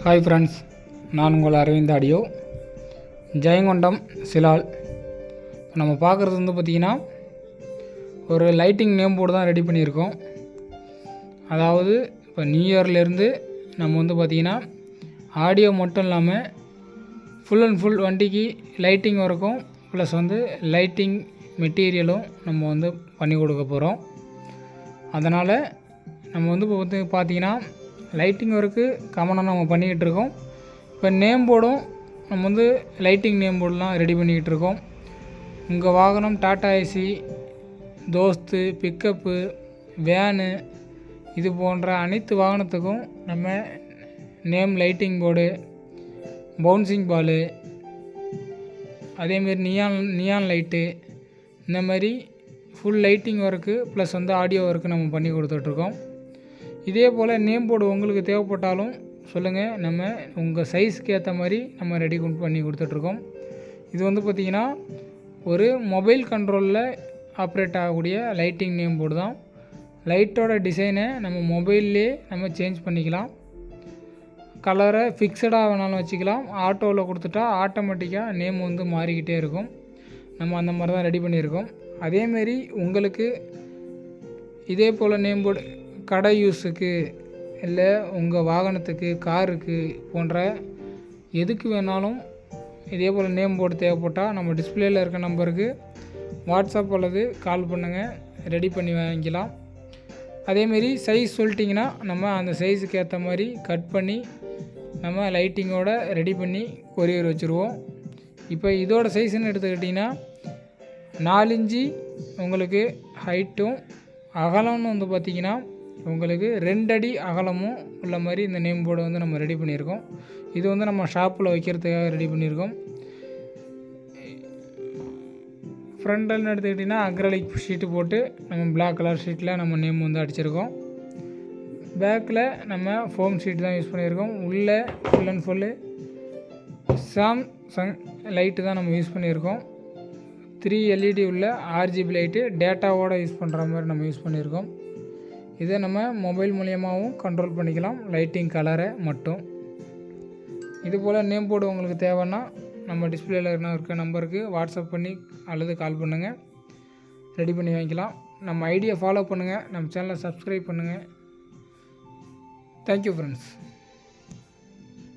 Hi friends, நான் உங்கள் Aravind audio. Jayankondam Silal. நம்ம பார்க்குறது பார்த்திங்கன்னா ஒரு லைட்டிங் நேம் போர்டு தான் ரெடி பண்ணியிருக்கோம். அதாவது இப்போ நியூ இயர்லேருந்து நம்ம பார்த்திங்கன்னா ஆடியோ மட்டும் இல்லாமல் ஃபுல் அண்ட் ஃபுல் வண்டிக்கு லைட்டிங் ஒர்க்கும் ப்ளஸ் லைட்டிங் மெட்டீரியலும் நம்ம பண்ணி கொடுக்க போகிறோம். அதனால் நம்ம இப்போ பார்த்திங்கன்னா லைட்டிங் ஒர்க்கு காமனாக நம்ம பண்ணிக்கிட்டு இருக்கோம். இப்போ நேம் போர்டும் நம்ம லைட்டிங் நேம் போர்டெலாம் ரெடி பண்ணிக்கிட்டு இருக்கோம். உங்கள் வாகனம் Tata ace, Dost, pickup, van இது போன்ற அனைத்து வாகனத்துக்கும் நம்ம name lighting board, bouncing ball, அதேமாரி நியான் லைட்டு, இந்த மாதிரி full lighting work plus audio work நம்ம பண்ணி கொடுத்துட்ருக்கோம். இதே போல் நேம் போர்டு உங்களுக்கு தேவைப்பட்டாலும் சொல்லுங்கள், நம்ம உங்கள் சைஸ்க்கு ஏற்ற மாதிரி நம்ம ரெடி பண்ணி கொடுத்துட்ருக்கோம். இது பார்த்திங்கன்னா ஒரு மொபைல் கண்ட்ரோலில் ஆப்ரேட் ஆகக்கூடிய லைட்டிங் நேம் போர்டு தான். லைட்டோட டிசைனை நம்ம மொபைல்லே நம்ம சேஞ்ச் பண்ணிக்கலாம். கலரை ஃபிக்ஸடாக வேணாலும் வச்சுக்கலாம். ஆட்டோவில் கொடுத்துட்டா ஆட்டோமேட்டிக்காக நேம் மாறிக்கிட்டே இருக்கும். நம்ம அந்த மாதிரி தான் ரெடி பண்ணியிருக்கோம். அதேமாரி உங்களுக்கு இதே போல் நேம் போர்டு கடை யூஸுக்கு இல்லை உங்கள் வாகனத்துக்கு, காருக்கு போன்ற எதுக்கு வேணாலும் இதே போல் நேம் போர்டு தேவைப்பட்டால் நம்ம டிஸ்பிளேயில் இருக்க நம்பருக்கு வாட்ஸ்அப் அல்லது கால் பண்ணுங்கள், ரெடி பண்ணி வாங்கிக்கலாம். அதேமாரி சைஸ் சொல்லிட்டிங்கன்னா நம்ம அந்த சைஸுக்கு ஏற்ற மாதிரி கட் பண்ணி நம்ம லைட்டிங்கோடு ரெடி பண்ணி கொரியர் வச்சுருவோம். இப்போ இதோட சைஸ்ன்னு எடுத்துக்கிட்டிங்கன்னா 4 இன்ச்சு உங்களுக்கு ஹைட்டும், அகலம்னு பார்த்திங்கன்னா உங்களுக்கு 2 அடி அகலமும் உள்ள மாதிரி இந்த நேம் போர்டை நம்ம ரெடி பண்ணியிருக்கோம். இது நம்ம ஷாப்பில் வைக்கிறதுக்காக ரெடி பண்ணியிருக்கோம். ஃப்ரண்ட்லன்னு எடுத்துக்கிட்டிங்கன்னா அக்ரலிக் ஷீட்டு போட்டு நம்ம பிளாக் கலர் ஷீட்டில் நம்ம நேம் அடிச்சிருக்கோம். பேக்கில் நம்ம ஃபோம் ஷீட் தான் யூஸ் பண்ணியிருக்கோம். உள்ளே full and full Samsung light தான் நம்ம யூஸ் பண்ணியிருக்கோம். 3 LED உள்ள RGB லைட்டு டேட்டாவோடு யூஸ் பண்ணுற மாதிரி நம்ம யூஸ் பண்ணியிருக்கோம். இதை நம்ம மொபைல் மூலியமாகவும் கண்ட்ரோல் பண்ணிக்கலாம், லைட்டிங் கலரை மட்டும். இதுபோல் நேம் போர்டு உங்களுக்கு தேவைன்னா நம்ம டிஸ்பிளேயில் இருக்க நம்பருக்கு வாட்ஸ்அப் பண்ணி அல்லது கால் பண்ணுங்கள், ரெடி பண்ணி வாங்கிக்கலாம். நம்ம ஐடியா ஃபாலோ பண்ணுங்கள், நம்ம சேனலை சப்ஸ்கிரைப் பண்ணுங்கள். Thank you friends.